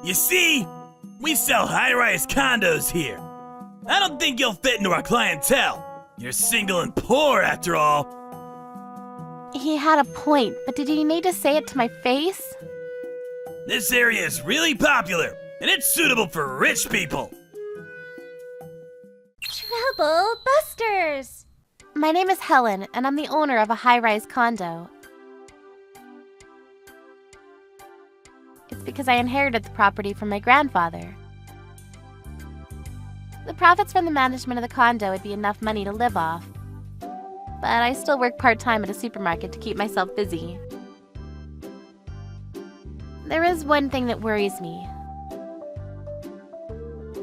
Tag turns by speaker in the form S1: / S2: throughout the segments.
S1: You see, we sell high-rise condos here. I don't think you'll fit into our clientele. You're single and poor, after all.
S2: He had a point, but did he need to say it to my face?
S1: This area is really popular, and it's suitable for rich people.
S3: Trouble Busters!
S2: My name is Helen, and I'm the owner of a high-rise condo. It's because I inherited the property from my grandfather. The profits from the management of the condo would be enough money to live off. But I still work part-time at a supermarket to keep myself busy. There is one thing that worries me.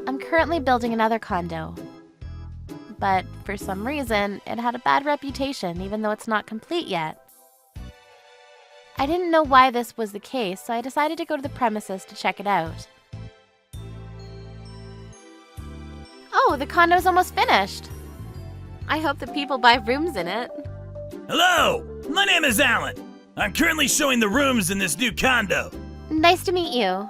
S2: I'm currently building another condo. But for some reason, it had a bad reputation, even though it's not complete yet. I didn't know why this was the case, so I decided to go to the premises to check it out. Oh, the condo's almost finished. I hope that people buy rooms in it.
S1: Hello, my name is Alan. I'm currently showing the rooms in this new condo.
S2: Nice to meet you.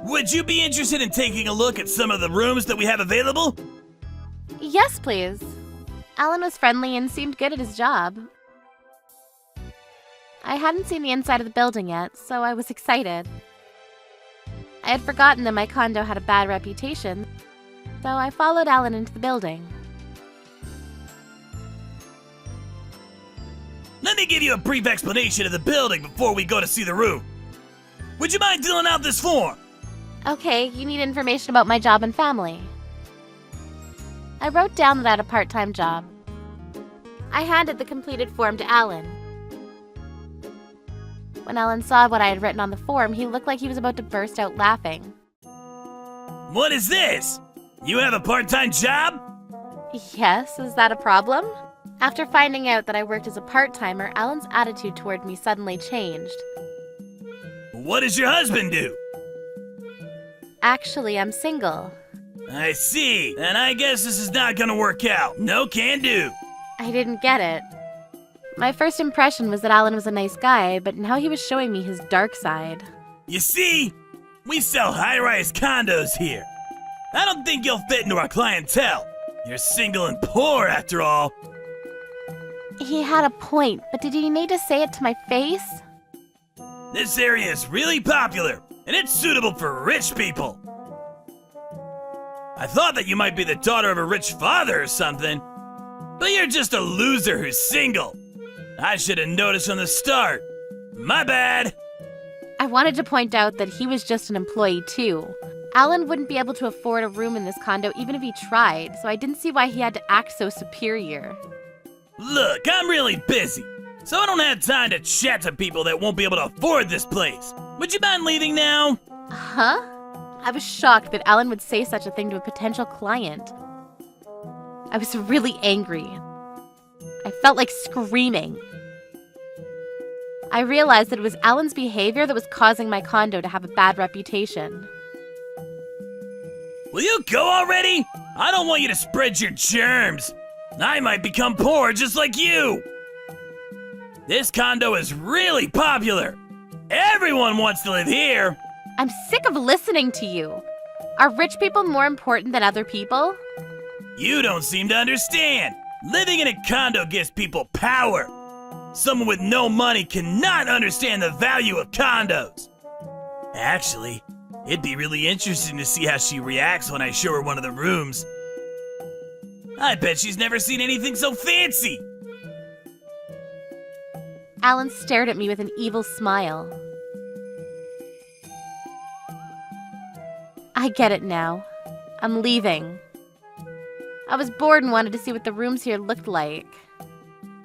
S1: Would you be interested in taking a look at some of the rooms that we have available?
S2: Yes, please. Alan was friendly and seemed good at his job. I hadn't seen the inside of the building yet, so I was excited. I had forgotten that my condo had a bad reputation, so I followed Alan into the building.
S1: Let me give you a brief explanation of the building before we go to see the room. Would you mind filling out this form?
S2: Okay, you need information about my job and family. I wrote down that I had a part-time job. I handed the completed form to Alan. When Alan saw what I had written on the form, he looked like he was about to burst out laughing.
S1: What is this? You have a part-time job?
S2: Yes, is that a problem? After finding out that I worked as a part-timer, Alan's attitude toward me suddenly changed.
S1: What does your husband do?
S2: Actually, I'm single.
S1: I see, and I guess this is not gonna work out. No can do.
S2: I didn't get it. My first impression was that Alan was a nice guy, but now he was showing me his dark side.
S1: You see, we sell high-rise condos here. I don't think you'll fit into our clientele. You're single and poor, after all.
S2: He had a point, but did he need to say it to my face?
S1: This area is really popular, and it's suitable for rich people. I thought that you might be the daughter of a rich father or something, but you're just a loser who's single. I should have noticed from the start. My bad.
S2: I wanted to point out that he was just an employee too. Alan wouldn't be able to afford a room in this condo even if he tried, so I didn't see why he had to act so superior.
S1: Look, I'm really busy, so I don't have time to chat to people that won't be able to afford this place. Would you mind leaving now?
S2: Huh? I was shocked that Alan would say such a thing to a potential client. I was really angry. I felt like screaming. I realized that it was Alan's behavior that was causing my condo to have a bad reputation.
S1: Will you go already? I don't want you to spread your germs. I might become poor just like you. This condo is really popular. Everyone wants to live here.
S2: I'm sick of listening to you. Are rich people more important than other people?
S1: You don't seem to understand. Living in a condo gives people power. Someone with no money cannot understand the value of condos. Actually, it'd be really interesting to see how she reacts when I show her one of the rooms. I bet she's never seen anything so fancy.
S2: Alan stared at me with an evil smile. I get it now. I'm leaving. I was bored and wanted to see what the rooms here looked like.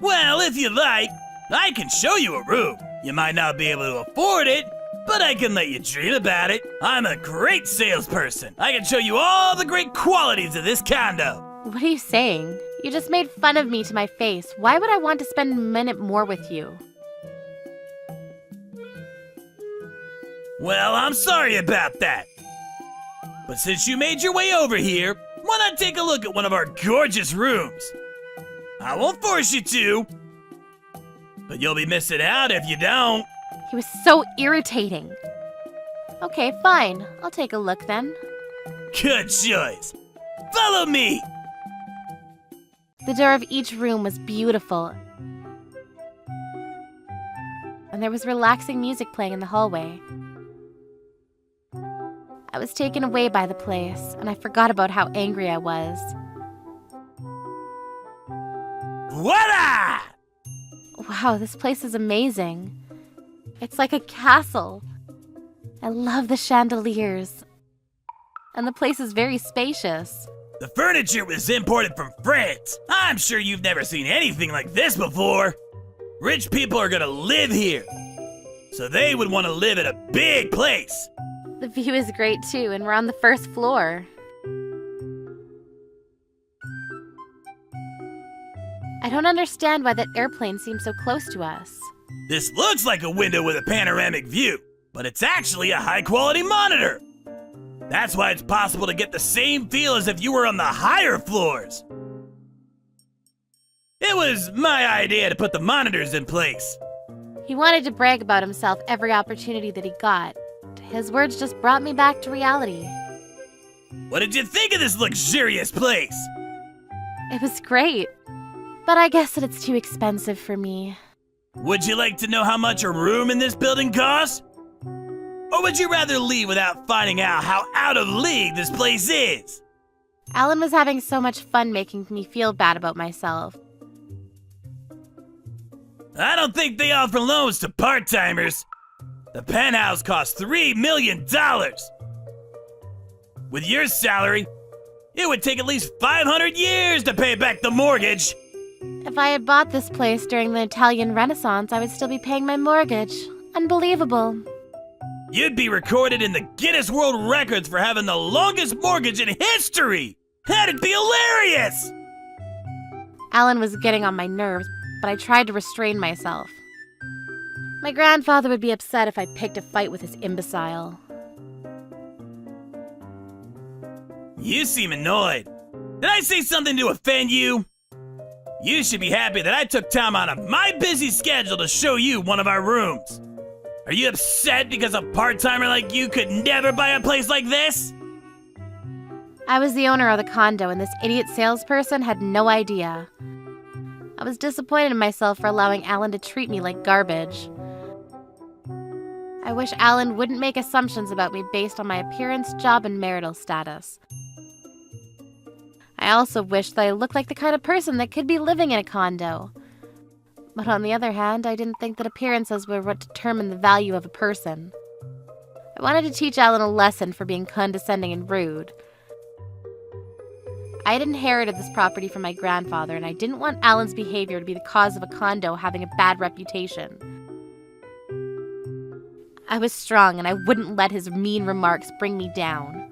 S1: Well, if you like, I can show you a room. You might not be able to afford it, but I can let you dream about it. I'm a great salesperson. I can show you all the great qualities of this condo.
S2: What are you saying? You just made fun of me to my face. Why would I want to spend a minute more with you?
S1: Well, I'm sorry about that. But since you made your way over here, why not take a look at one of our gorgeous rooms? I won't force you to, but you'll be missing out if you don't.
S2: He was so irritating. Okay, fine. I'll take a look then.
S1: Good choice. Follow me!
S2: The door of each room was beautiful, and there was relaxing music playing in the hallway. I was taken away by the place, and I forgot about how angry I was.
S1: Voila!
S2: Wow, this place is amazing. It's like a castle. I love the chandeliers. And the place is very spacious.
S1: The furniture was imported from France. I'm sure you've never seen anything like this before. Rich people are gonna live here, so they would want to live in a big place.
S2: The view is great too, and we're on the first floor. I don't understand why that airplane seems so close to us.
S1: This looks like a window with a panoramic view, but it's actually a high-quality monitor. That's why it's possible to get the same feel as if you were on the higher floors. It was my idea to put the monitors in place.
S2: He wanted to brag about himself every opportunity that he got. His words just brought me back to reality.
S1: What did you think of this luxurious place?
S2: It was great, but I guess that it's too expensive for me.
S1: Would you like to know how much a room in this building costs? Or would you rather leave without finding out how out of league this place is?
S2: Alan was having so much fun making me feel bad about myself.
S1: I don't think they offer loans to part-timers. The penthouse costs $3 million. With your salary, it would take at least 500 years to pay back the mortgage.
S2: If I had bought this place during the Italian Renaissance, I would still be paying my mortgage. Unbelievable.
S1: You'd be recorded in the Guinness World Records for having the longest mortgage in history. That'd be hilarious!
S2: Alan was getting on my nerves, but I tried to restrain myself. My grandfather would be upset if I picked a fight with this imbecile.
S1: You seem annoyed. Did I say something to offend you? You should be happy that I took time out of my busy schedule to show you one of our rooms. Are you upset because a part-timer like you could never buy a place like this?
S2: I was the owner of the condo, and this idiot salesperson had no idea. I was disappointed in myself for allowing Alan to treat me like garbage. I wish Alan wouldn't make assumptions about me based on my appearance, job, and marital status. I also wish that I looked like the kind of person that could be living in a condo. But on the other hand, I didn't think that appearances were what determined the value of a person. I wanted to teach Alan a lesson for being condescending and rude. I had inherited this property from my grandfather, and I didn't want Alan's behavior to be the cause of a condo having a bad reputation. I was strong, and I wouldn't let his mean remarks bring me down.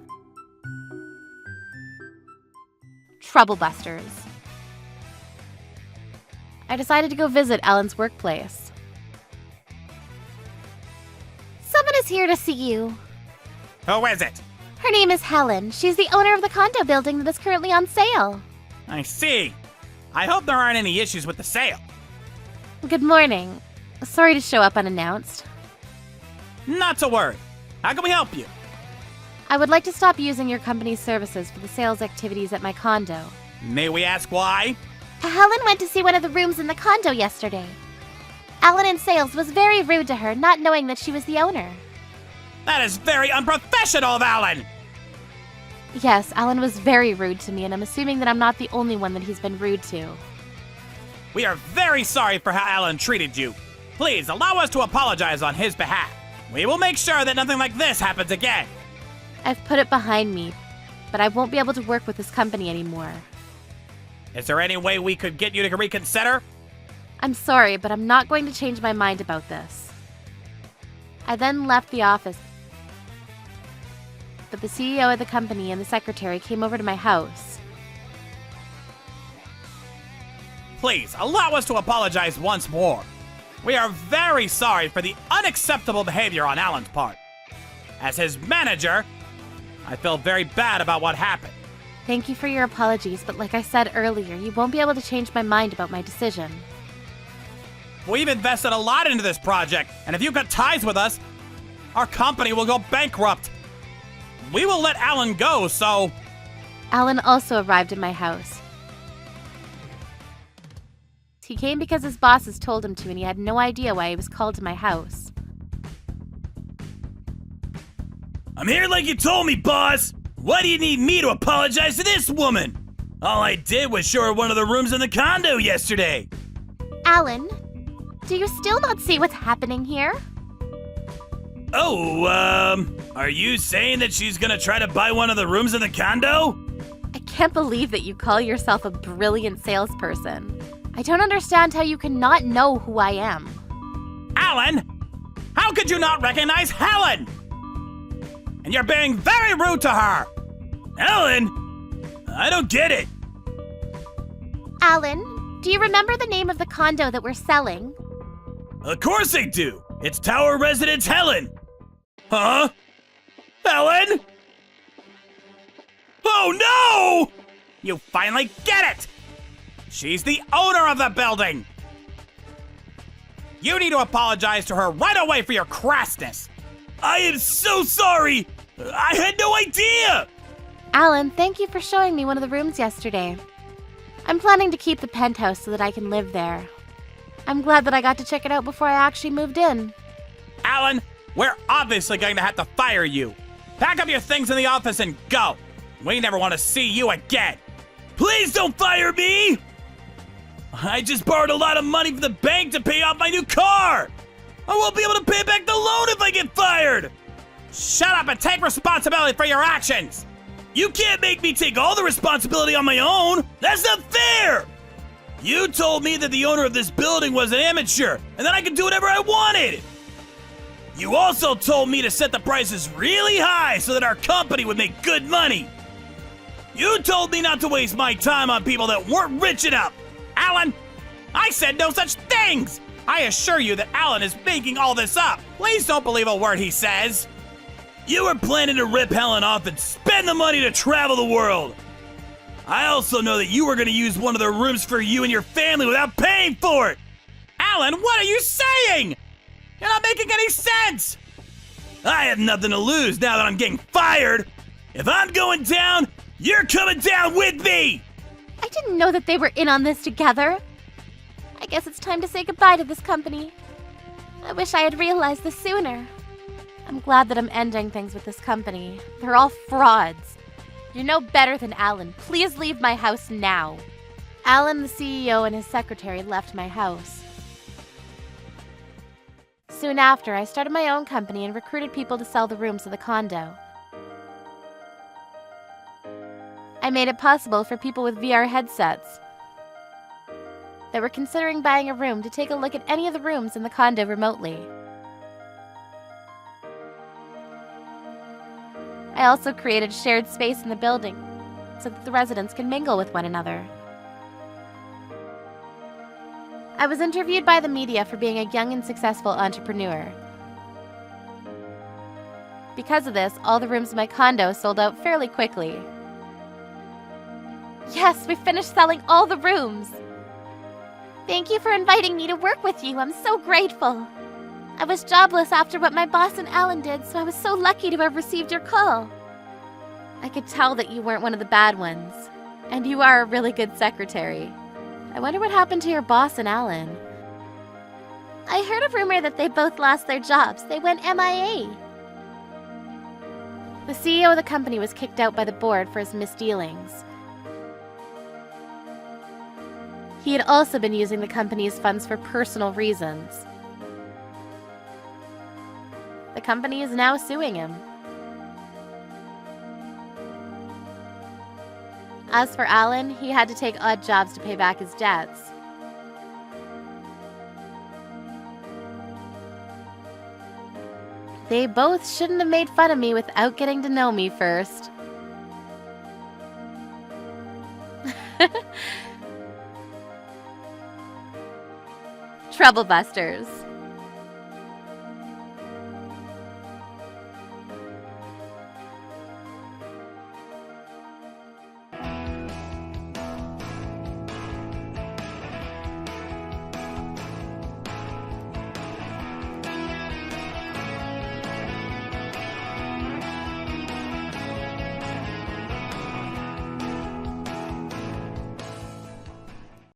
S2: Troublebusters. I decided to go visit Alan's workplace.
S3: Someone is here to see you.
S1: Who is it?
S3: Her name is Helen. She's the owner of the condo building that is currently on sale.
S1: I see. I hope there aren't any issues with the sale.
S2: Good morning. Sorry to show up unannounced.
S1: Not to worry. How can we help you?
S2: I would like to stop using your company's services for the sales activities at my condo.
S1: May we ask why?
S3: Helen went to see one of the rooms in the condo yesterday. Alan in sales was very rude to her, not knowing that she was the owner.
S1: That is very unprofessional of Alan!
S2: Yes, Alan was very rude to me, and I'm assuming that I'm not the only one that he's been rude to.
S1: We are very sorry for how Alan treated you. Please allow us to apologize on his behalf. We will make sure that nothing like this happens again.
S2: I've put it behind me, but I won't be able to work with this company anymore.
S1: Is there any way we could get you to reconsider?
S2: I'm sorry, but I'm not going to change my mind about this. I then left the office, but the CEO of the company and the secretary came over to my house.
S1: Please, allow us to apologize once more. We are very sorry for the unacceptable behavior on Alan's part. As his manager, I feel very bad about what happened.
S2: Thank you for your apologies, but like I said earlier, you won't be able to change my mind about my decision.
S1: We've invested a lot into this project, and if you cut ties with us,
S4: our company will go bankrupt. We will let Alan go, so...
S2: Alan also arrived at my house. He came because his bosses told him to, and he had no idea why he was called to my house.
S1: I'm here like you told me, boss! Why do you need me to apologize to this woman? All I did was show her one of the rooms in the condo yesterday.
S3: Alan, do you still not see what's happening here?
S1: Oh, are you saying that she's gonna try to buy one of the rooms in the condo?
S2: I can't believe that you call yourself a brilliant salesperson. I don't understand how you can not know who I am.
S4: Alan! How could you not recognize Helen? And you're being very rude to her!
S1: Ellen? I don't get it.
S3: Alan, do you remember the name of the condo that we're selling?
S1: Of course I do. It's Tower Residence Helen. Huh? Helen? Oh no!
S4: You finally get it! She's the owner of the building! You need to apologize to her right away for your crassness!
S1: I am so sorry! I had no idea!
S2: Alan, thank you for showing me one of the rooms yesterday. I'm planning to keep the penthouse so that I can live there. I'm glad that I got to check it out before I actually moved in.
S4: Alan, we're obviously going to have to fire you. Pack up your things in the office and go. We never want to see you again.
S1: Please don't fire me! I just borrowed a lot of money from the bank to pay off my new car! I won't be able to pay back the loan if I get fired!
S4: Shut up and take responsibility for your actions!
S1: You can't make me take all the responsibility on my own! That's not fair! You told me that the owner of this building was an amateur, and that I could do whatever I wanted! You also told me to set the prices really high so that our company would make good money! You told me not to waste my time on people that weren't rich enough!
S4: Alan, I said no such things! I assure you that Alan is making all this up. Please don't believe a word he says.
S1: You were planning to rip Helen off and spend the money to travel the world. I also know that you were going to use one of the rooms for you and your family without paying for it.
S4: Alan, what are you saying? You're not making any sense.
S1: I have nothing to lose now that I'm getting fired. If I'm going down, you're coming down with me.
S3: I didn't know that they were in on this together. I guess it's time to say goodbye to this company. I wish I had realized this sooner.
S2: I'm glad that I'm ending things with this company. They're all frauds. You're no better than Alan. Please leave my house now. Alan, the CEO, and his secretary left my house. Soon after, I started my own company and recruited people to sell the rooms of the condo. I made it possible for people with VR headsets that were considering buying a room to take a look at any of the rooms in the condo remotely. I also created shared space in the building so that the residents can mingle with one another. I was interviewed by the media for being a young and successful entrepreneur. Because of this, all the rooms in my condo sold out fairly quickly. Yes, we finished selling all the rooms!
S3: Thank you for inviting me to work with you. I'm so grateful. I was jobless after what my boss and Alan did, so I was so lucky to have received your call.
S2: I could tell that you weren't one of the bad ones. And you are a really good secretary. I wonder what happened to your boss and Alan.
S3: I heard a rumor that they both lost their jobs. They went MIA.
S2: The CEO of the company was kicked out by the board for his misdealings. He had also been using the company's funds for personal reasons. The company is now suing him. As for Alan, he had to take odd jobs to pay back his debts. They both shouldn't have made fun of me without getting to know me first. Troublebusters.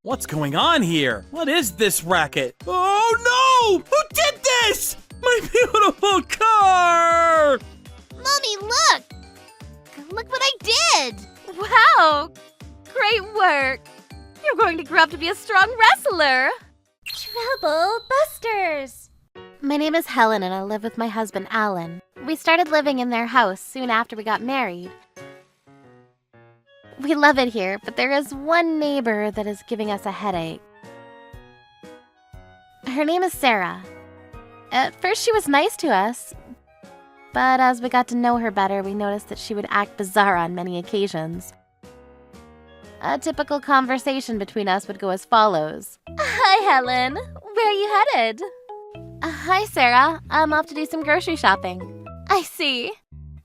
S4: What's going on here? What is this racket? Oh no! Who did this? My beautiful car!
S3: Mommy, look! Look what I did!
S2: Wow! Great work! You're going to grow up to be a strong wrestler!
S3: Trouble Busters! My name is Helen and I live with my husband, Alan. We started living in their house soon after we got married. We love it here, but there is one neighbor that is giving us a headache. Her name is Sarah. At first she was nice to us, but as we got to know her better, we noticed that she would act bizarre on many occasions. A typical conversation between us would go as follows.
S2: Hi, Helen. Where are you headed?
S3: Hi, Sarah. I'm off to do some grocery shopping.
S2: I see.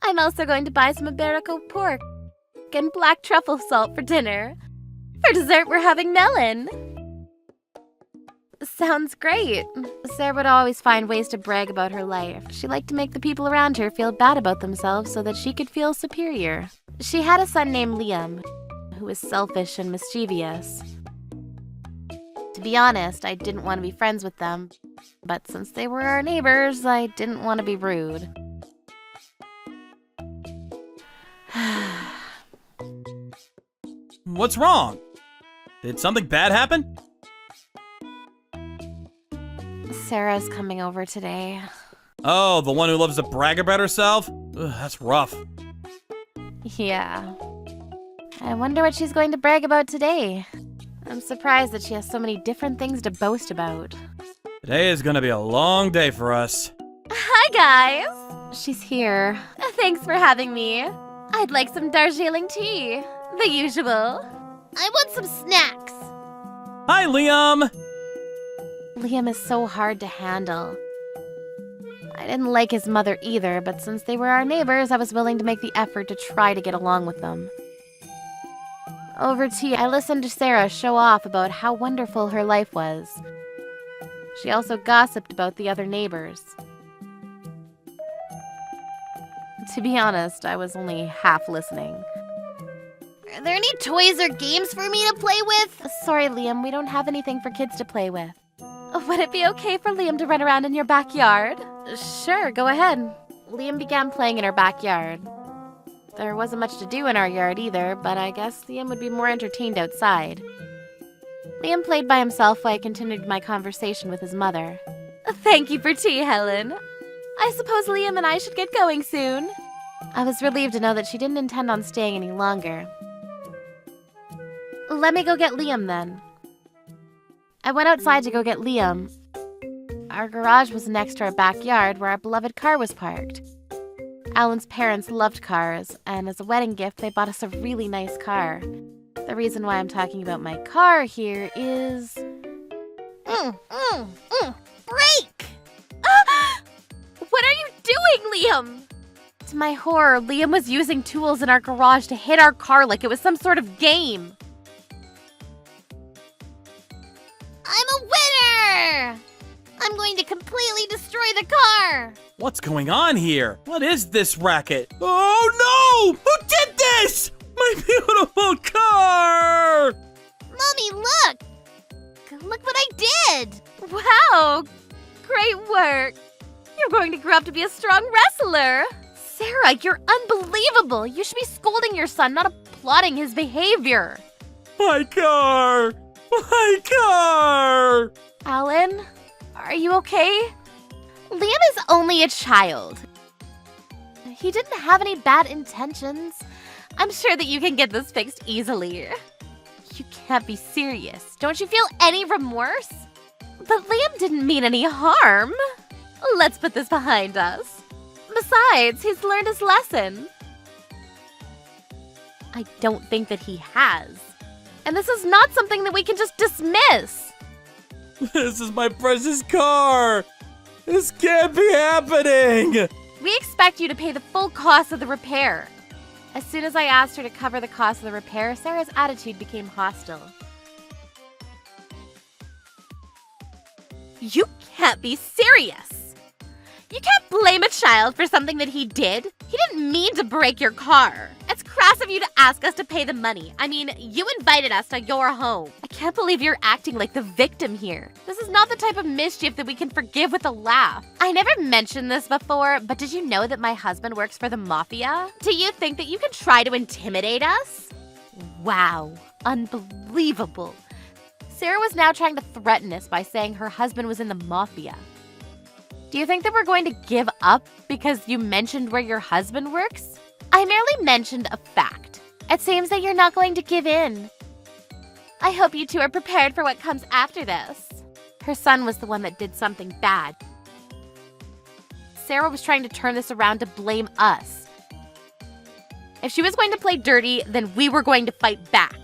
S2: I'm also going to buy some Iberico pork and black truffle salt for dinner. For dessert, we're having melon.
S3: Sounds great. Sarah would always find ways to brag about her life. She liked to make the people around her feel bad about themselves so that she could feel superior. She had a son named Liam, who was selfish and mischievous. To be honest, I didn't want to be friends with them, but since they were our neighbors, I didn't want to be rude.
S4: What's wrong? Did something bad happen?
S3: Sarah's coming over today.
S4: Oh, the one who loves to brag about herself? Ugh, that's rough.
S3: Yeah. I wonder what she's going to brag about today. I'm surprised that she has so many different things to boast about.
S4: Today is gonna be a long day for us.
S2: Hi, guys.
S3: She's here.
S2: Thanks for having me. I'd like some Darjeeling tea. The usual.
S3: I want some snacks.
S4: Hi, Liam!
S3: Liam is so hard to handle. I didn't like his mother either, but since they were our neighbors, I was willing to make the effort to try to get along with them. Over tea, I listened to Sarah show off about how wonderful her life was. She also gossiped about the other neighbors. To be honest, I was only half listening. Are there any toys or games for me to play with? Sorry, Liam, we don't have anything for kids to play with.
S2: Would it be okay for Liam to run around in your backyard?
S3: Sure, go ahead. Liam began playing in our backyard. There wasn't much to do in our yard either, but I guess Liam would be more entertained outside. Liam played by himself while I continued my conversation with his mother.
S2: Thank you for tea, Helen. I suppose Liam and I should get going soon.
S3: I was relieved to know that she didn't intend on staying any longer. Let me go get Liam then. I went outside to go get Liam. Our garage was next to our backyard where our beloved car was parked. Alan's parents loved cars, and as a wedding gift, they bought us a really nice car. The reason why I'm talking about my car here is...
S2: Break! What are you doing, Liam?
S3: To my horror, Liam was using tools in our garage to hit our car like it was some sort of game. I'm a winner! I'm going to completely destroy the car!
S4: What's going on here? What is this racket? Oh no! Who did this? My beautiful car!
S3: Mommy, look! Look what I did!
S2: Wow! Great work! You're going to grow up to be a strong wrestler!
S3: Sarah, you're unbelievable! You should be scolding your son, not applauding his behavior!
S4: My car! My car!
S3: Alan, are you okay? Liam is only a child. He didn't have any bad intentions.
S2: I'm sure that you can get this fixed easily.
S3: You can't be serious. Don't you feel any remorse?
S2: But Liam didn't mean any harm. Let's put this behind us. Besides, he's learned his lesson.
S3: I don't think that he has. And this is not something that we can just dismiss.
S4: This is my precious car! This can't be happening!
S3: We expect you to pay the full cost of the repair. As soon as I asked her to cover the cost of the repair, Sarah's attitude became hostile.
S2: You can't be serious. You can't blame a child for something that he did. He
S3: He didn't mean to break your car. It's crass of you to ask us to pay the money. I mean, you invited us to your home. I can't believe you're acting like the victim here. This is not the type of mischief that we can forgive with a laugh. I never mentioned this before, but did you know that my husband works for the mafia? Do you think that you can try to intimidate us? Wow, unbelievable. Sarah was now trying to threaten us by saying her husband was in the mafia. Do you think that we're going to give up because you mentioned where your husband works? I merely mentioned a fact. It seems that you're not going to give in. I hope you two are prepared for what comes after this. Her son was the one that did something bad. Sarah was trying to turn this around to blame us. If she was going to play dirty, then we were going to fight back.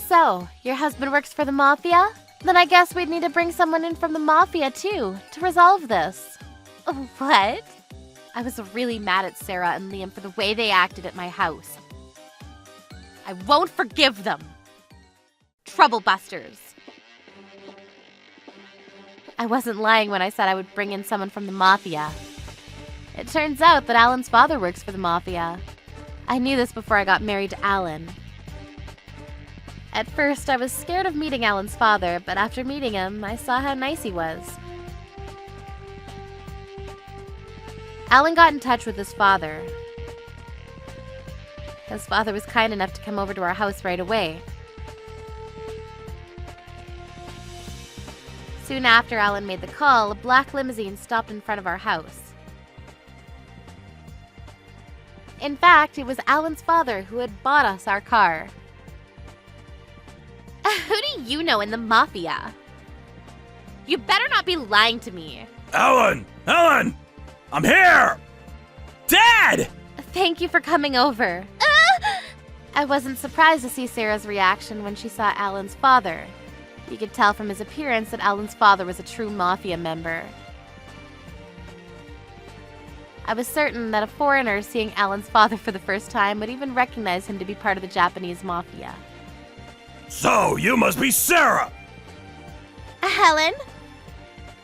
S3: So, your husband works for the mafia? Then I guess we'd need to bring someone in from the mafia too, to resolve this. What? I was really mad at Sarah and Liam for the way they acted at my house. I won't forgive them. Troublebusters. I wasn't lying when I said I would bring in someone from the mafia. It turns out that Alan's father works for the mafia. I knew this before I got married to Alan. At first, I was scared of meeting Alan's father, but after meeting him, I saw how nice he was. Alan got in touch with his father. His father was kind enough to come over to our house right away. Soon after Alan made the call, a black limousine stopped in front of our house. In fact, it was Alan's father who had bought us our car. Who do you know in the mafia? You better not be lying to me.
S1: Alan! Alan! I'm here! Dad!
S3: Thank you for coming over. I wasn't surprised to see Sarah's reaction when she saw Alan's father. You could tell from his appearance that Alan's father was a true mafia member. I was certain that a foreigner seeing Alan's father for the first time would even recognize him to be part of the Japanese mafia.
S1: So, you must be Sarah!
S3: Helen?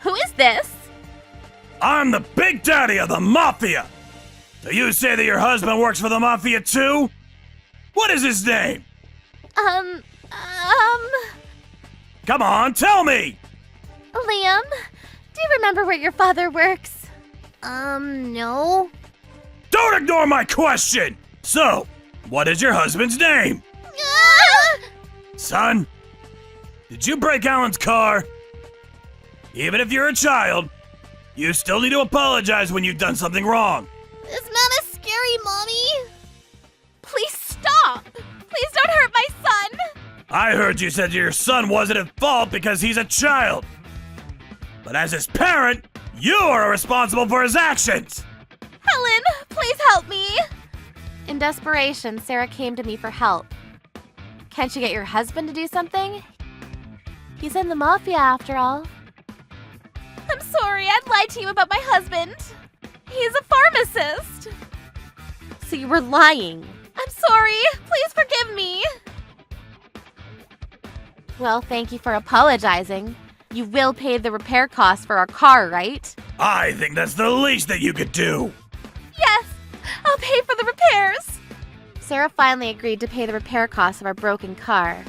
S3: Who is this?
S1: I'm the Big Daddy of the Mafia! So you say that your husband works for the Mafia too? What is his name? Come on, tell me!
S3: Liam, do you remember where your father works? No.
S1: Don't ignore my question! So, what is your husband's name? Son, did you break Alan's car? Even if you're a child, you still need to apologize when you've done something wrong.
S3: Is Mama scary, Mommy? Please stop! Please don't hurt my son!
S1: I heard you said your son wasn't at fault because he's a child. But as his parent, you are responsible for his actions.
S3: Helen, please help me! In desperation, Sarah came to me for help. Can't you get your husband to do something? He's in the mafia after all. I'm sorry, I'd lied to you about my husband. He's a pharmacist. So you were lying. I'm sorry, please forgive me. Well, thank you for apologizing. You will pay the repair costs for our car, right?
S1: I think that's the least that you could do.
S3: Yes, I'll pay for the repairs. Sarah finally agreed to pay the repair costs of our broken car.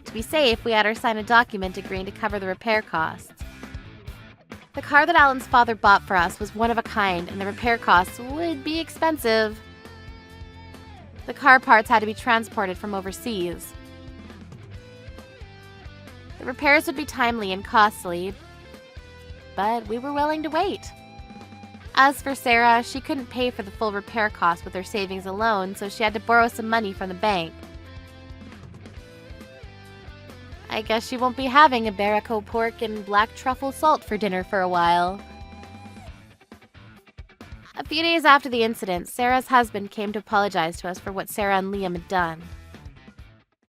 S3: To be safe, we had her sign a document agreeing to cover the repair costs. The car that Alan's father bought for us was one of a kind, and the repair costs would be expensive. The car parts had to be transported from overseas. The repairs would be timely and costly, but we were willing to wait. As for Sarah, she couldn't pay for the full repair costs with her savings alone, so she had to borrow some money from the bank. I guess she won't be having a Barraco pork and black truffle salt for dinner for a while. A few days after the incident, Sarah's husband came to apologize to us for what Sarah and Liam had done.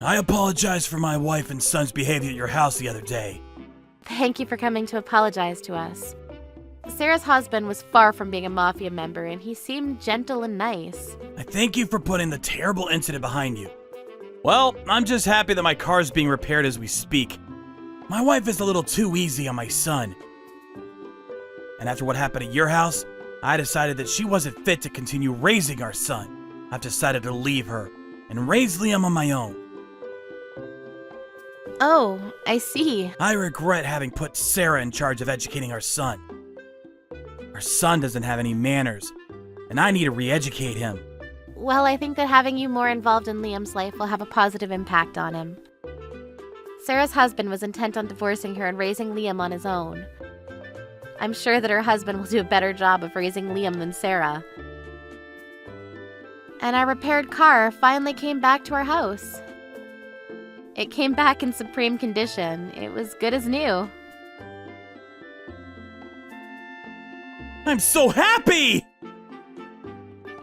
S1: I apologize for my wife and son's behavior at your house the other day.
S3: Thank you for coming to apologize to us. Sarah's husband was far from being a mafia member, and he seemed gentle and nice.
S1: I thank you for putting the terrible incident behind you. Well, I'm just happy that my car's being repaired as we speak. My wife is a little too easy on my son. And after what happened at your house, I decided that she wasn't fit to continue raising our son. I've decided to leave her and raise Liam on my own.
S2: Oh, I see.
S1: I regret having put Sarah in charge of educating our son. Our son doesn't have any manners, and I need to re-educate him.
S2: Well, I think that having you more involved in Liam's life will have a positive impact on him. Sarah's husband was intent on divorcing her and raising Liam on his own. I'm sure that her husband will do a better job of raising Liam than Sarah. And our repaired car finally came back to our house. It came back in supreme condition. It was good as new.
S1: I'm so happy!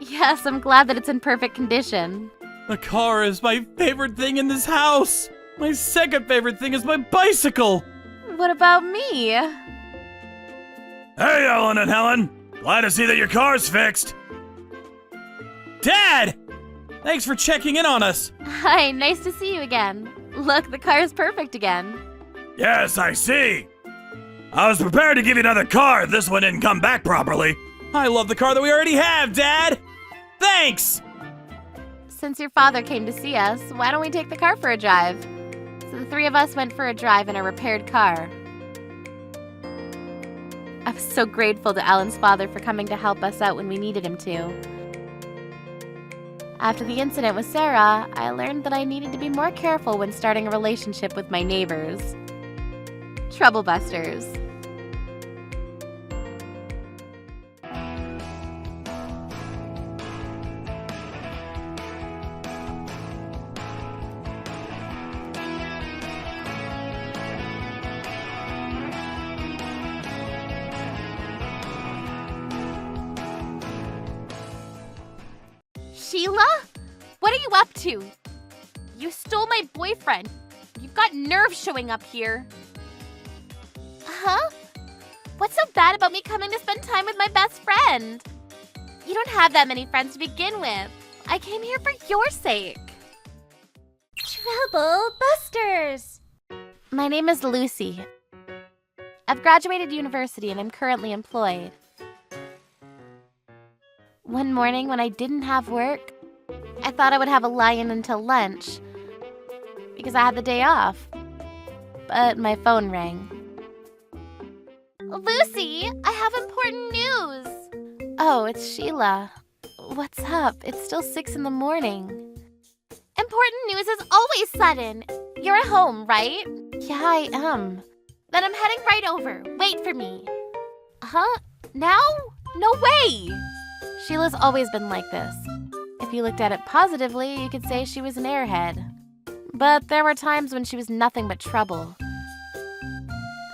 S2: Yes, I'm glad that it's in perfect condition.
S1: The car is my favorite thing in this house. My second favorite thing is my bicycle.
S2: What about me?
S1: Hey, Ellen and Helen. Glad to see that your car's fixed. Dad! Thanks for checking in on us.
S2: Hi, nice to see you again. Look, the car is perfect again.
S1: Yes, I see. I was prepared to give you another car if this one didn't come back properly. I love the car that we already have, Dad. Thanks!
S2: Since your father came to see us, why don't we take the car for a drive? So the three of us went for a drive in a repaired car. I was so grateful to Alan's father for coming to help us out when we needed him to. After the incident with Sarah, I learned that I needed to be more careful when starting a relationship with my neighbors. Troublebusters. Sheila? What are you up to? You stole my boyfriend. You've got nerve showing up here. Huh? What's so bad about me coming to spend time with my best friend? You don't have that many friends to begin with. I came here for your sake.
S3: Trouble Busters!
S2: My name is Lucy. I've graduated university and I'm currently employed. One morning when I didn't have work, I thought I would have a lie-in until lunch because I had the day off. But my phone rang.
S3: Lucy, I have important news.
S2: Oh, it's Sheila. What's up? It's still 6 in the morning.
S3: Important news is always sudden. You're at home, right?
S2: Yeah, I am.
S3: Then I'm heading right over. Wait for me.
S2: Huh?
S3: Now? No way!
S2: Sheila's always been like this. If you looked at it positively, you could say she was an airhead. But there were times when she was nothing but trouble.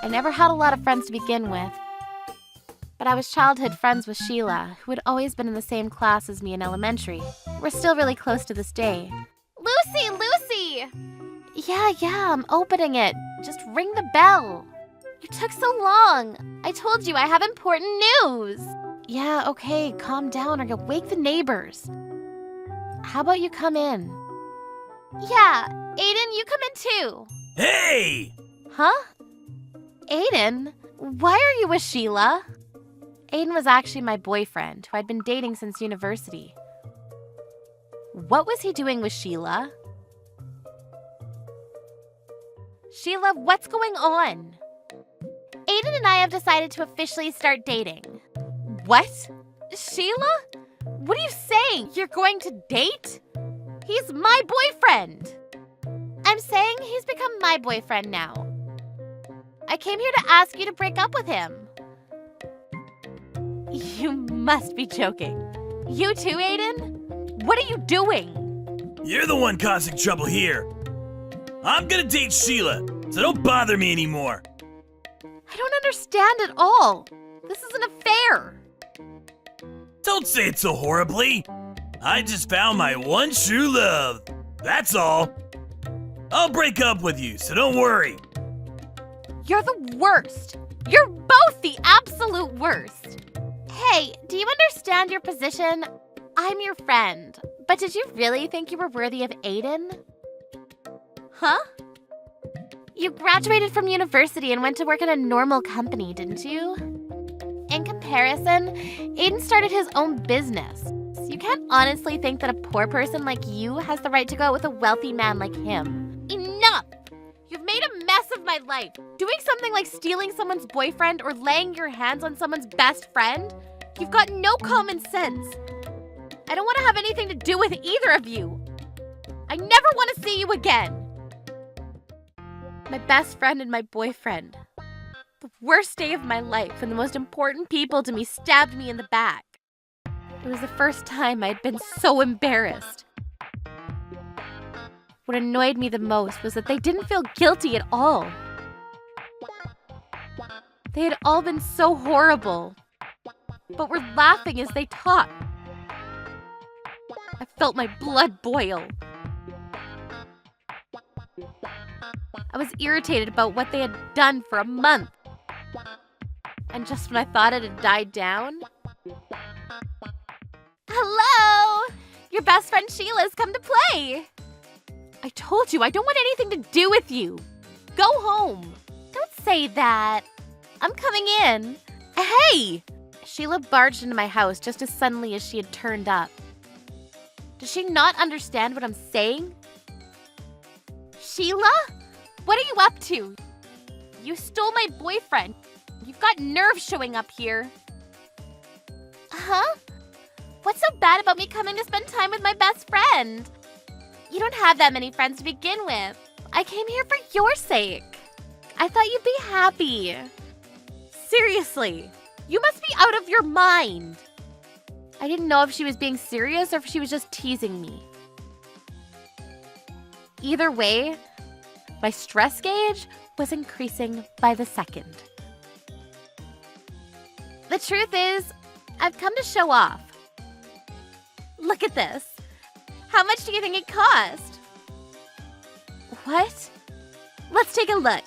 S2: I never had a lot of friends to begin with. But I was childhood friends with Sheila, who had always been in the same class as me in elementary. We're still really close to this day.
S3: Lucy, Lucy!
S2: Yeah, I'm opening it. Just ring the bell.
S3: You took so long. I told you I have important news.
S2: Yeah, okay, calm down or you'll wake the neighbors. How about you come in?
S3: Yeah, Aiden, you come in too.
S1: Hey!
S2: Huh? Aiden? Why are you with Sheila? Aiden was actually my boyfriend, who I'd been dating since university. What was he doing with Sheila? Sheila, what's going on?
S3: Aiden and I have decided to officially start dating.
S2: What? Sheila? What are you saying? You're going to date? He's my boyfriend.
S3: I'm saying he's become my boyfriend now. I came here to ask you to break up with him.
S2: You must be joking. You too, Aiden? What are you doing?
S1: You're the one causing trouble here. I'm gonna date Sheila, so don't bother me anymore.
S2: I don't understand at all. This is an affair.
S1: Don't say it so horribly. I just found my one true love. That's all. I'll break up with you, so don't worry.
S2: You're the worst. You're both the absolute worst.
S3: Hey, do you understand your position? I'm your friend.
S2: But did you really think you were worthy of Aiden? Huh?
S3: You graduated from university and went to work at a normal company, didn't you? In comparison, Aiden started his own business. So you can't honestly think that a poor person like you has the right to go out with a wealthy man like him. Enough! You've made a mess of my life. Doing something like stealing someone's boyfriend or laying your hands on someone's best friend? You've got no common sense. I don't want to have anything to do with either of you. I never want to see you again. My best friend and my boyfriend. The worst day of my life, and the most important people to me stabbed me in the back. It was the first time I'd been so embarrassed. What annoyed me the most was that they didn't feel guilty at all. They had all been so horrible, but were laughing as they talked. I felt my blood boil. I was irritated about what they had done for a month. And just when I thought it had died down... Hello! Your best friend Sheila's come to play! I told you, I don't want anything to do with you. Go home. Don't say that. I'm coming in. Hey! Sheila barged into my house just as suddenly as she had turned up. Does she not understand what I'm saying? Sheila? What are you up to? You stole my boyfriend. You've got nerve showing up here. Huh? What's so bad about me coming to spend time with my best friend? You don't have that many friends to begin with. I came here for your sake. I thought you'd be happy. Seriously, you must be out of your mind. I didn't know if she was being serious or if she was just teasing me. Either way, my stress gauge was increasing by the second. The truth is, I've come to show off. Look at this. How much do you think it cost? What? Let's take a look.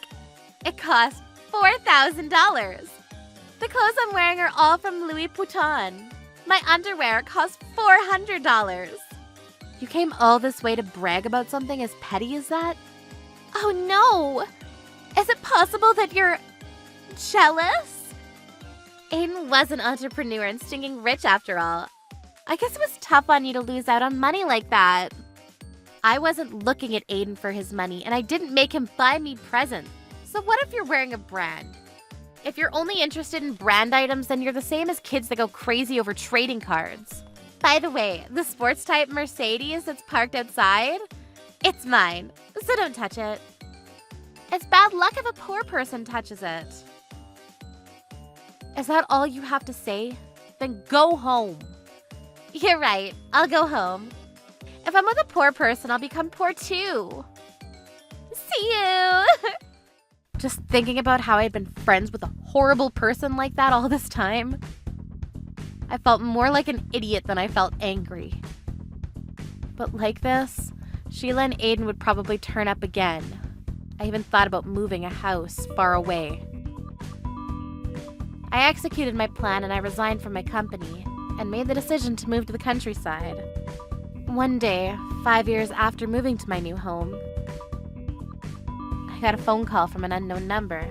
S3: It cost $4,000. The clothes I'm wearing are all from Louis Vuitton. My underwear cost $400. You came all this way to brag about something as petty as that? Oh no! Is it possible that you're jealous? Aiden was an entrepreneur and stinking rich after all. I guess it was tough on you to lose out on money like that. I wasn't looking at Aiden for his money, and I didn't make him buy me presents. So what if you're wearing a brand? If you're only interested in brand items, then you're the same as kids that go crazy over trading cards. By the way, the sports type Mercedes that's parked outside, it's mine, so don't touch it. It's bad luck if a poor person touches it. Is that all you have to say? Then go home. You're right, I'll go home. If I'm with a poor person, I'll become poor too. See you! Just thinking about how I'd been friends with a horrible person like that all this time, I felt more like an idiot than I felt angry. But like this, Sheila and Aiden would probably turn up again. I even thought about moving a house far away. I executed my plan and I resigned from my company and made the decision to move to the countryside. One day, 5 years after moving to my new home, I got a phone call from an unknown number.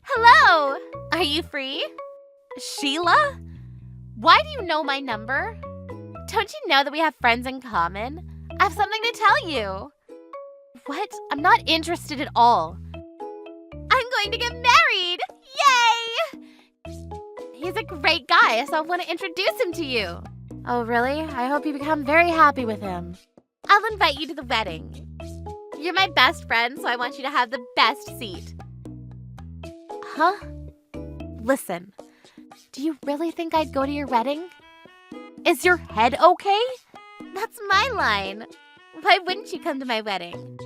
S3: Hello! Are you free? Sheila? Why do you know my number? Don't you know that we have friends in common? I have something to tell you. What? I'm not interested at all. I'm going to get married! Yay! He's a great guy, so I want to introduce him to you. Oh, really? I hope you become very happy with him. I'll invite you to the wedding. You're my best friend, so I want you to have the best seat. Huh? Listen, do you really think I'd go to your wedding? Is your head okay? That's my line. Why wouldn't you come to my wedding?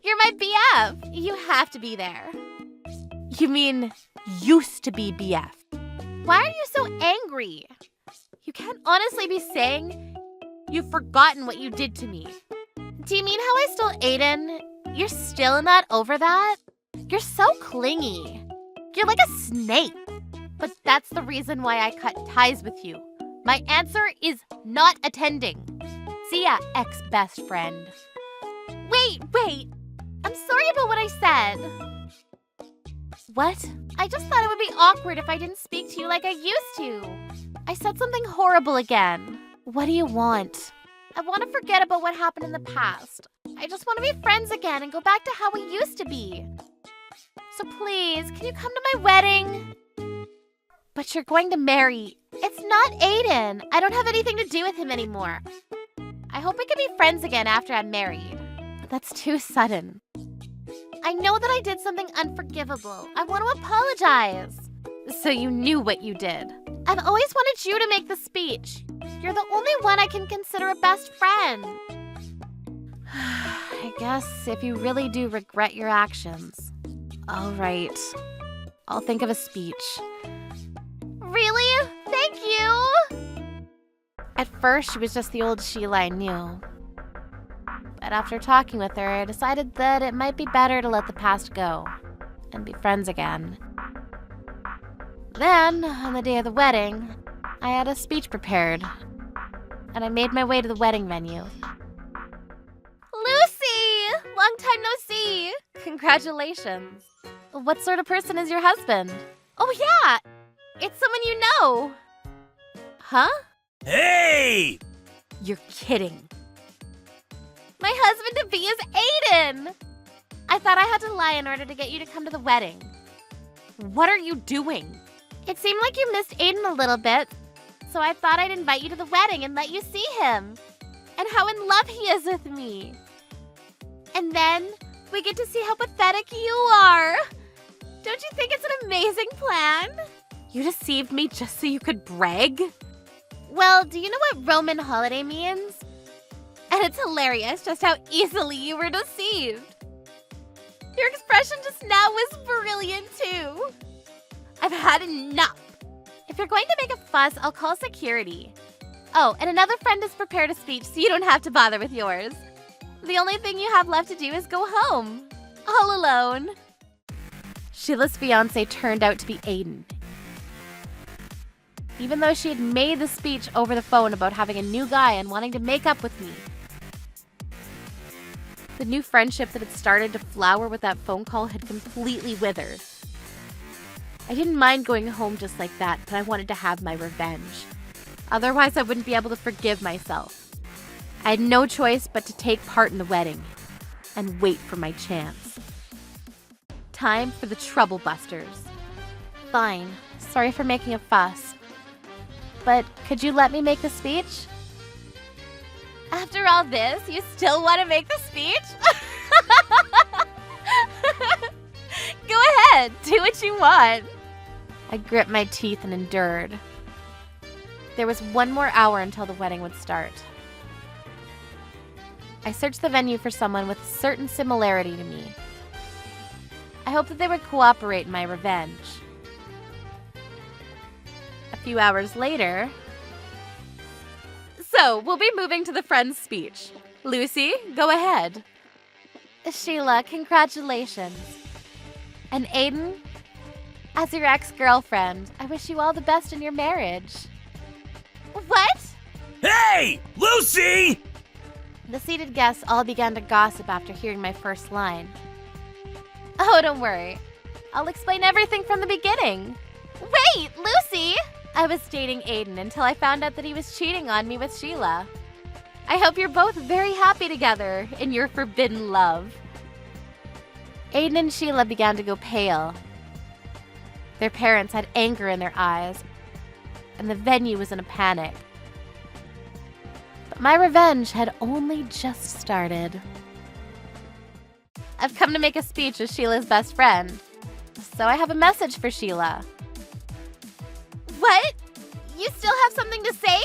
S3: You're my BF. You have to be there. You mean used to be BF? Why are you so angry? You can't honestly be saying you've forgotten what you did to me. Do you mean how I stole Aiden? You're still not over that? You're so clingy. You're like a snake. But that's the reason why I cut ties with you. My answer is not attending. See ya, ex-best friend. Wait. I'm sorry about what I said. What? I just thought it would be awkward if I didn't speak to you like I used to. I said something horrible again. What do you want? I want to forget about what happened in the past. I just want to be friends again and go back to how we used to be. So please, can you come to my wedding? But you're going to marry. It's not Aiden. I don't have anything to do with him anymore. I hope we can be friends again after I'm married. That's too sudden. I know that I did something unforgivable. I want to apologize. So you knew what you did. I've always wanted you to make the speech. You're the only one I can consider a best friend. I guess if you really do regret your actions. All right. I'll think of a speech. Really? Thank you! At first, she was just the old Sheila I knew. But after talking with her, I decided that it might be better to let the past go and be friends again. Then, on the day of the wedding, I had a speech prepared, and I made my way to the wedding venue. Lucy! Long time no see! Congratulations. What sort of person is your husband? Oh yeah! It's someone you know! Huh?
S1: Hey!
S3: You're kidding. My husband-to-be is Aiden! I thought I had to lie in order to get you to come to the wedding. What are you doing? It seemed like you missed Aiden a little bit, so I thought I'd invite you to the wedding and let you see him. And how in love he is with me. And then we get to see how pathetic you are. Don't you think it's an amazing plan? You deceived me just so you could brag? Well, do you know what Roman holiday means? And it's hilarious just how easily you were deceived. Your expression just now was brilliant too. I've had enough. If you're going to make a fuss, I'll call security. Oh, and another friend has prepared a speech so you don't have to bother with yours. The only thing you have left to do is go home. All alone. Sheila's fiancé turned out to be Aiden. Even though she had made the speech over the phone about having a new guy and wanting to make up with me. The new friendship that had started to flower with that phone call had completely withered. I didn't mind going home just like that, but I wanted to have my revenge. Otherwise, I wouldn't be able to forgive myself. I had no choice but to take part in the wedding and wait for my chance. Time for the trouble busters. Fine. Sorry for making a fuss. But could you let me make the speech? After all this, you still want to make the speech? Go ahead, do what you want. I gripped my teeth and endured. There was one more hour until the wedding would start. I searched the venue for someone with a certain similarity to me. I hoped that they would cooperate in my revenge. A few hours later... So, we'll be moving to the friend's speech. Lucy, go ahead. Sheila, congratulations. And Aiden, as your ex-girlfriend, I wish you all the best in your marriage. What?
S1: Hey! Lucy!
S3: The seated guests all began to gossip after hearing my first line. Oh, don't worry. I'll explain everything from the beginning. Wait, Lucy! I was dating Aiden until I found out that he was cheating on me with Sheila. I hope you're both very happy together in your forbidden love. Aiden and Sheila began to go pale. Their parents had anger in their eyes, and the venue was in a panic. But my revenge had only just started. I've come to make a speech as Sheila's best friend, so I have a message for Sheila. What? You still have something to say?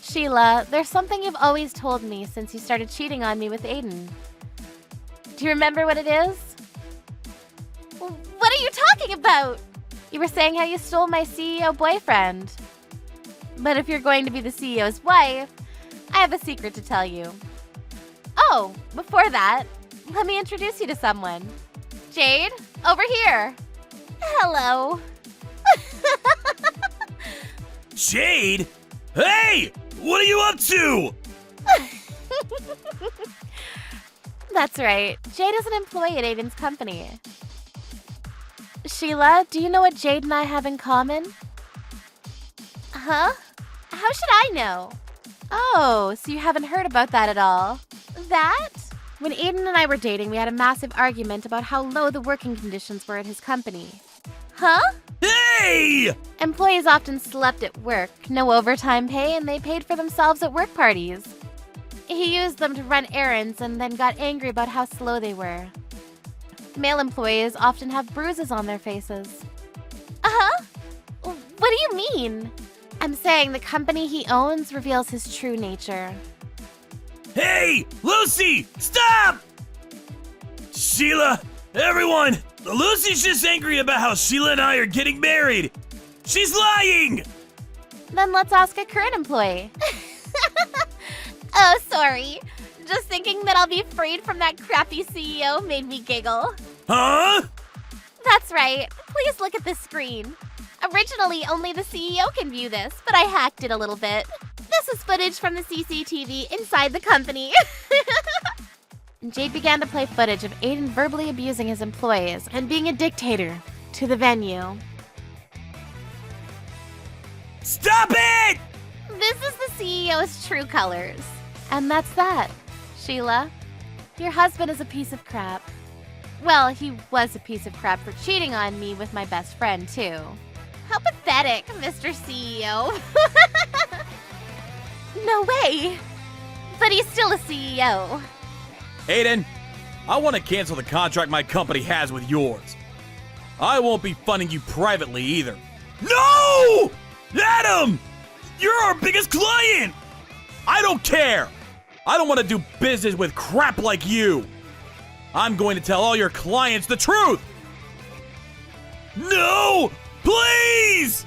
S3: Sheila, there's something you've always told me since you started cheating on me with Aiden. Do you remember what it is? What are you talking about? You were saying how you stole my CEO boyfriend. But if you're going to be the CEO's wife, I have a secret to tell you. Oh, before that, let me introduce you to someone. Jade, over here. Hello.
S1: Jade? Hey! What are you up to?
S3: That's right. Jade is an employee at Aiden's company. Sheila, do you know what Jade and I have in common? Huh? How should I know? Oh, so you haven't heard about that at all? That? When Aiden and I were dating, we had a massive argument about how low the working conditions were at his company. Huh?
S1: Hey!
S3: Employees often slept at work, no overtime pay, and they paid for themselves at work parties. He used them to run errands and then got angry about how slow they were. Male employees often have bruises on their faces. Uh-huh. What do you mean? I'm saying the company he owns reveals his true nature.
S1: Hey! Lucy! Stop! Sheila! Everyone! Lucy's just angry about how Sheila and I are getting married! She's lying!
S3: Then let's ask a current employee. Oh, sorry. Just thinking that I'll be freed from that crappy CEO made me giggle.
S1: Huh?
S3: That's right. Please look at this screen. Originally, only the CEO can view this, but I hacked it a little bit. This is footage from the CCTV inside the company. Jade began to play footage of Aiden verbally abusing his employees and being a dictator to the venue.
S1: Stop it!
S3: This is the CEO's true colors. And that's that, Sheila. Your husband is a piece of crap. Well, he was a piece of crap for cheating on me with my best friend, too. How pathetic, Mr. CEO. No way. But he's still a CEO.
S4: Aiden, I want to cancel the contract my company has with yours. I won't be funding you privately either.
S1: No! Adam! You're our biggest client!
S4: I don't care! I don't want to do business with crap like you! I'm going to tell all your clients the truth!
S1: No! Please!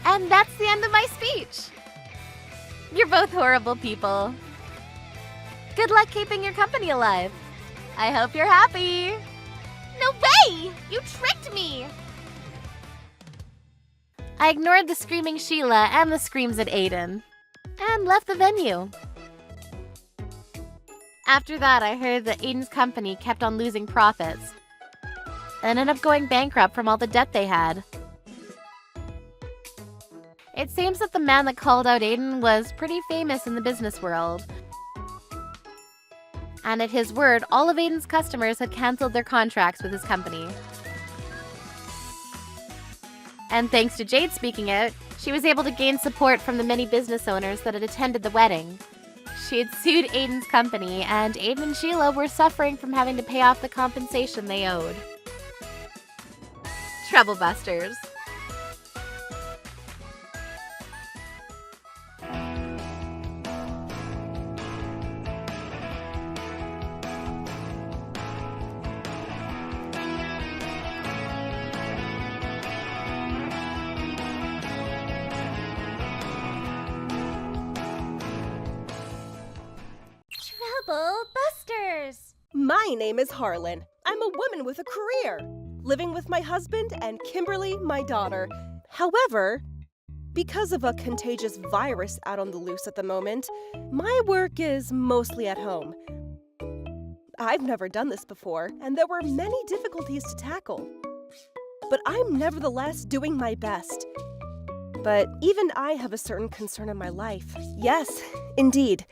S3: And that's the end of my speech. You're both horrible people. Good luck keeping your company alive. I hope you're happy. No way! You tricked me! I ignored the screaming Sheila and the screams at Aiden, and left the venue. After that, I heard that Aiden's company kept on losing profits and ended up going bankrupt from all the debt they had. It seems that the man that called out Aiden was pretty famous in the business world. And at his word, all of Aiden's customers had canceled their contracts with his company. And thanks to Jade speaking out, she was able to gain support from the many business owners that had attended the wedding. She had sued Aiden's company, and Aiden and Sheila were suffering from having to pay off the compensation they owed. Troublebusters. Troublebusters!
S5: My name is Harlan. I'm a woman with a career, living with my husband and Kimberly, my daughter. However, because of a contagious virus out on the loose at the moment, my work is mostly at home. I've never done this before, and there were many difficulties to tackle. But I'm nevertheless doing my best. But even I have a certain concern in my life. Yes, indeed.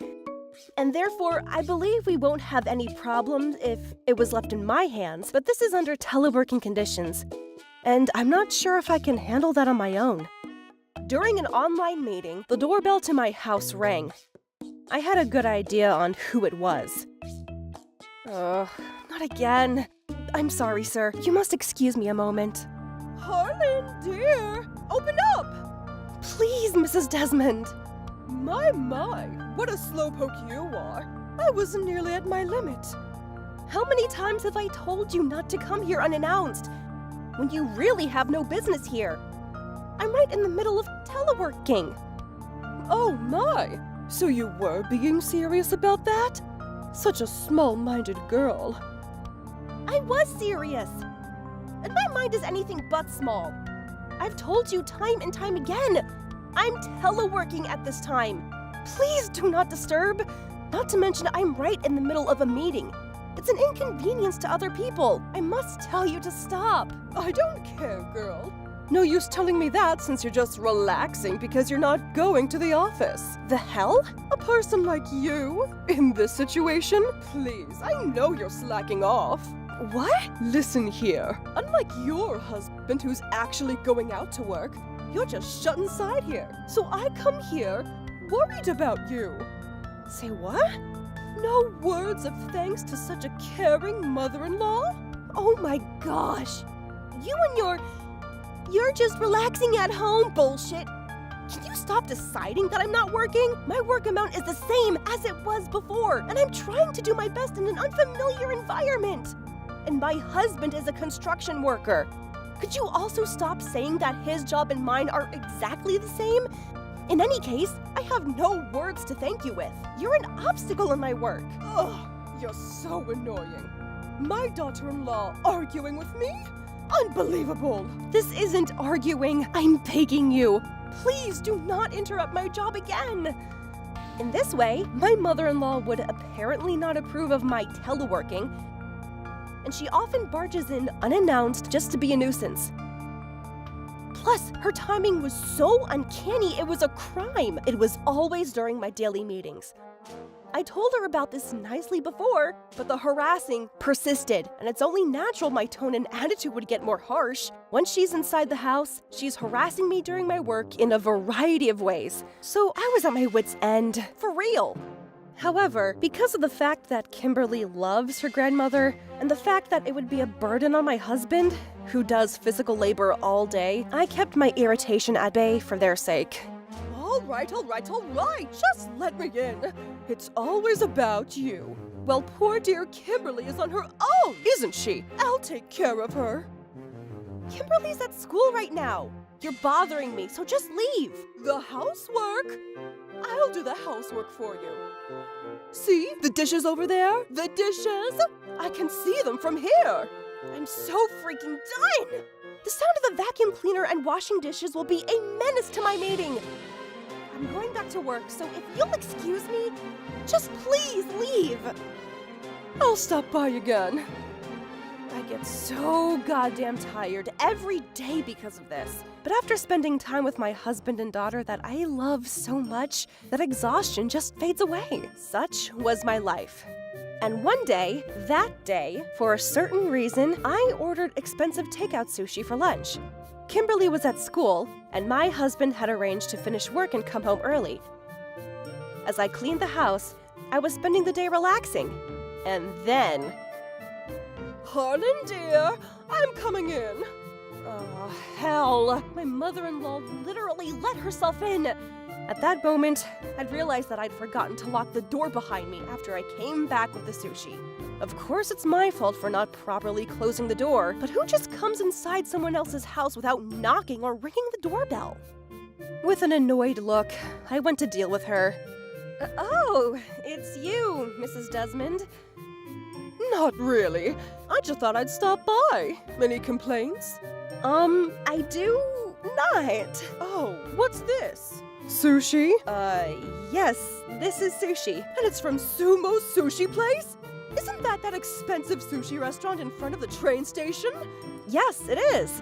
S5: And therefore, I believe we won't have any problems if it was left in my hands, but this is under teleworking conditions, and I'm not sure if I can handle that on my own. During an online meeting, the doorbell to my house rang. I had a good idea on who it was. Not again. I'm sorry, sir. You must excuse me a moment. Harlan, dear, open up! Please, Mrs. Desmond. My, what a slowpoke you are. I was nearly at my limit. How many times have I told you not to come here unannounced, when you really have no business here? I'm right in the middle of teleworking. Oh my, so you were being serious about that? Such a small-minded girl. I was serious, and my mind is anything but small. I've told you time and time again, I'm teleworking at this time. Please do not disturb. Not to mention I'm right in the middle of a meeting. It's an inconvenience to other people. I must tell you to stop. I don't care, girl. No use telling me that since you're just relaxing because you're not going to the office. The hell? A person like you? In this situation? Please, I know you're slacking off. What? Listen here. Unlike your husband who's actually going out to work, you're just shut inside here. So I come here worried about you. Say what? No words of thanks to such a caring mother-in-law? Oh my gosh. You and you're just relaxing at home bullshit. Can you stop deciding that I'm not working? My work amount is the same as it was before, and I'm trying to do my best in an unfamiliar environment. And my husband is a construction worker. Could you also stop saying that his job and mine are exactly the same? In any case, I have no words to thank you with. You're an obstacle in my work. Ugh, you're so annoying. My daughter-in-law arguing with me? Unbelievable! This isn't arguing, I'm begging you. Please do not interrupt my job again. In this way, my mother-in-law would apparently not approve of my teleworking, and she often barges in unannounced just to be a nuisance. Plus, her timing was so uncanny, it was a crime. It was always during my daily meetings. I told her about this nicely before, but the harassing persisted, and it's only natural my tone and attitude would get more harsh. Once she's inside the house, she's harassing me during my work in a variety of ways. So I was at my wit's end, for real. However, because of the fact that Kimberly loves her grandmother, and the fact that it would be a burden on my husband, who does physical labor all day, I kept my irritation at bay for their sake. All right, just let me in. It's always about you. Well, poor dear Kimberly is on her own, isn't she? I'll take care of her. Kimberly's at school right now. You're bothering me, so just leave. The housework? I'll do the housework for you. See, the dishes over there? The dishes? I can see them from here. I'm so freaking done! The sound of the vacuum cleaner and washing dishes will be a menace to my meeting. I'm going back to work, so if you'll excuse me, just please leave. I'll stop by again. I get so goddamn tired every day because of this. But after spending time with my husband and daughter that I love so much, that exhaustion just fades away. Such was my life. And one day, that day, for a certain reason, I ordered expensive takeout sushi for lunch. Kimberly was at school, and my husband had arranged to finish work and come home early. As I cleaned the house, I was spending the day relaxing. And then... Harlan, dear, I'm coming in. Oh, hell. My mother-in-law literally let herself in. At that moment, I'd realized that I'd forgotten to lock the door behind me after I came back with the sushi. Of course, it's my fault for not properly closing the door, but who just comes inside someone else's house without knocking or ringing the doorbell? With an annoyed look, I went to deal with her. Oh, it's you, Mrs. Desmond. Not really. I just thought I'd stop by. Any complaints? I do not. Oh, what's this? Sushi? Yes, this is sushi. And it's from Sumo Sushi Place? Isn't that expensive sushi restaurant in front of the train station? Yes, it is.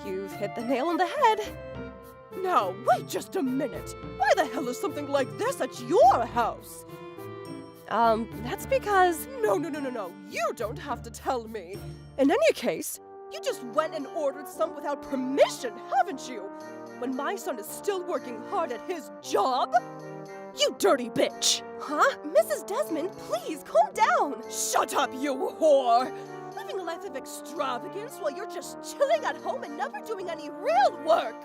S5: You've hit the nail on the head. Now, wait just a minute. Why the hell is something like this at your house? That's because... No. You don't have to tell me. In any case, you just went and ordered some without permission, haven't you? When my son is still working hard at his job? You dirty bitch! Huh? Mrs. Desmond, please, calm down! Shut up, you whore! Living a life of extravagance while you're just chilling at home and never doing any real work!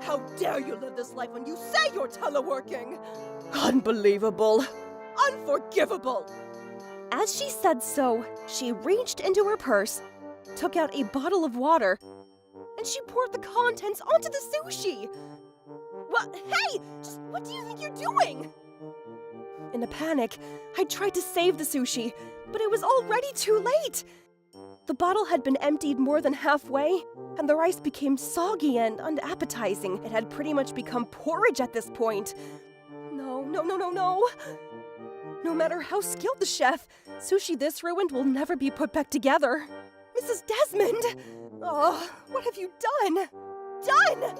S5: How dare you live this life when you say you're teleworking? Unbelievable! Unforgivable! As she said so, she reached into her purse, took out a bottle of water, and she poured the contents onto the sushi! What? Hey! Just what do you think you're doing? In a panic, I tried to save the sushi, but it was already too late! The bottle had been emptied more than halfway, and the rice became soggy and unappetizing. It had pretty much become porridge at this point. No. No matter how skilled the chef, sushi this ruined will never be put back together. Mrs. Desmond! Oh, what have you done?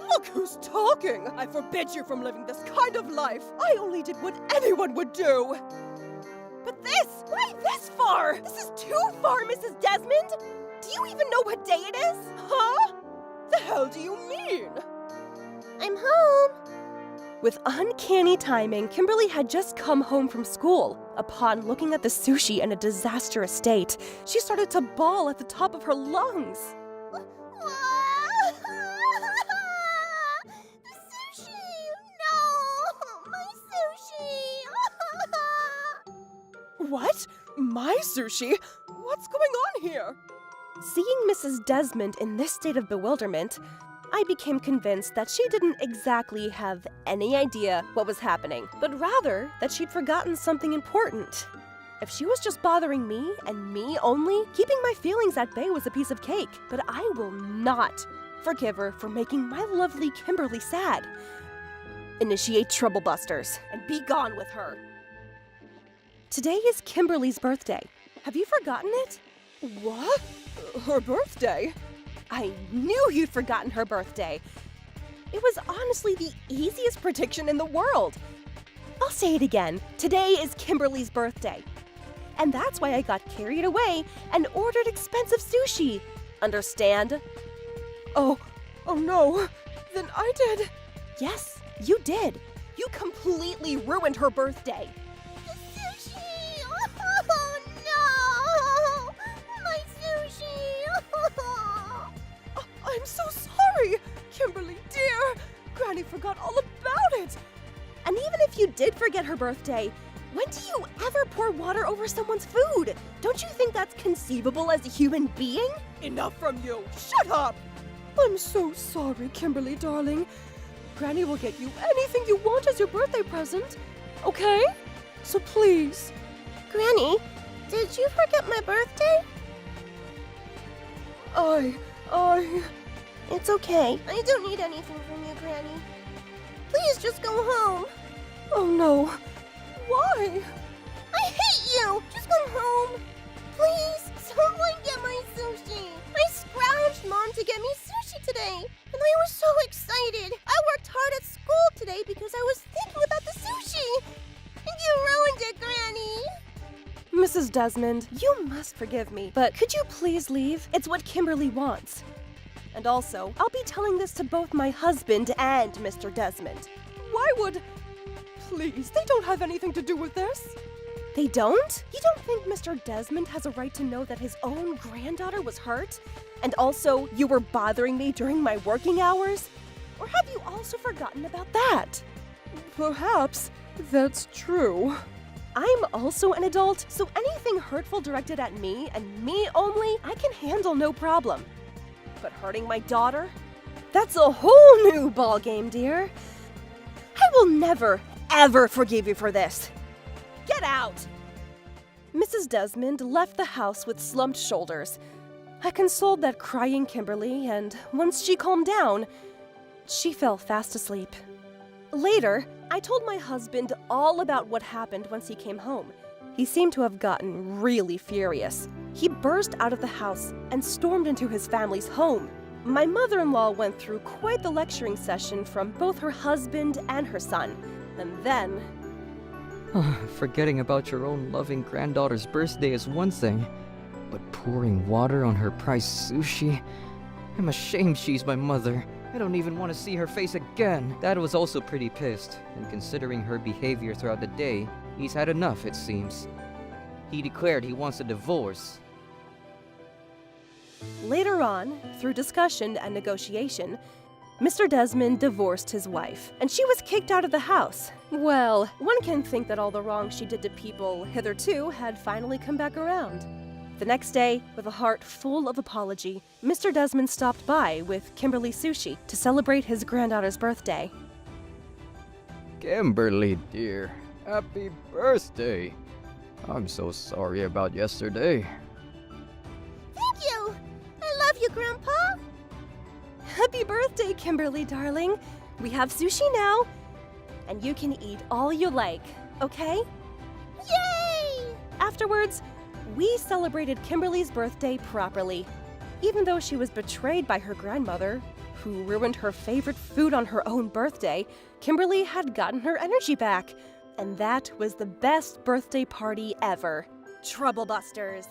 S5: Look who's talking! I forbid you from living this kind of life! I only did what anyone would do! But this! Why this far? This is too far, Mrs. Desmond! Do you even know what day it is? Huh? The hell do you mean? I'm home. With uncanny timing, Kimberly had just come home from school. Upon looking at the sushi in a disastrous state, she started to bawl at the top of her lungs. What? My sushi? What's going on here? Seeing Mrs. Desmond in this state of bewilderment, I became convinced that she didn't exactly have any idea what was happening, but rather that she'd forgotten something important. If she was just bothering me and me only, keeping my feelings at bay was a piece of cake, but I will not forgive her for making my lovely Kimberly sad. Initiate Trouble Busters and be gone with her. Today is Kimberly's birthday. Have you forgotten it? What? Her birthday? I knew you'd forgotten her birthday. It was honestly the easiest prediction in the world. I'll say it again. Today is Kimberly's birthday. And that's why I got carried away and ordered expensive sushi. Understand? Oh no. Then I did. Yes, you did. You completely ruined her birthday. I'm so sorry, Kimberly dear. Granny forgot all about it. And even if you did forget her birthday, when do you ever pour water over someone's food? Don't you think that's conceivable as a human being? Enough from you. Shut up. I'm so sorry, Kimberly darling. Granny will get you anything you want as your birthday present. Okay? So please. Granny, did you forget my birthday? It's okay. I don't need anything from you, Granny. Please just go home. Oh no. Why? I hate you! Just go home. Please, someone get my sushi. I scrounged Mom to get me sushi today, and I was so excited. I worked hard at school today because I was thinking about the sushi. And you ruined it, Granny. Mrs. Desmond, you must forgive me, but could you please leave? It's what Kimberly wants. And also, I'll be telling this to both my husband and Mr. Desmond. Why would... Please, they don't have anything to do with this. They don't? You don't think Mr. Desmond has a right to know that his own granddaughter was hurt? And also, you were bothering me during my working hours? Or have you also forgotten about that? Perhaps that's true. I'm also an adult, so anything hurtful directed at me and me only, I can handle no problem. But hurting my daughter? That's a whole new ballgame, dear. I will never, ever forgive you for this. Get out! Mrs. Desmond left the house with slumped shoulders. I consoled that crying Kimberly, and once she calmed down, she fell fast asleep. Later, I told my husband all about what happened once he came home. He seemed to have gotten really furious. He burst out of the house and stormed into his family's home. My mother-in-law went through quite the lecturing session from both her husband and her son. And then...
S6: Forgetting about your own loving granddaughter's birthday is one thing, but pouring water on her prized sushi? I'm ashamed she's my mother. I don't even want to see her face again. Dad was also pretty pissed, and considering her behavior throughout the day, he's had enough, it seems. He declared he wants a divorce.
S5: Later on, through discussion and negotiation, Mr. Desmond divorced his wife, and she was kicked out of the house. Well, one can think that all the wrong she did to people hitherto had finally come back around. The next day, with a heart full of apology, Mr. Desmond stopped by with Kimberly Sushi to celebrate his granddaughter's birthday.
S6: Kimberly, dear, happy birthday. I'm so sorry about yesterday.
S5: Thank you! I love you, Grandpa! Happy birthday, Kimberly, darling. We have sushi now, and you can eat all you like, okay? Yay! Afterwards, we celebrated Kimberly's birthday properly. Even though she was betrayed by her grandmother, who ruined her favorite food on her own birthday, Kimberly had gotten her energy back. And that was the best birthday party ever. Trouble Busters.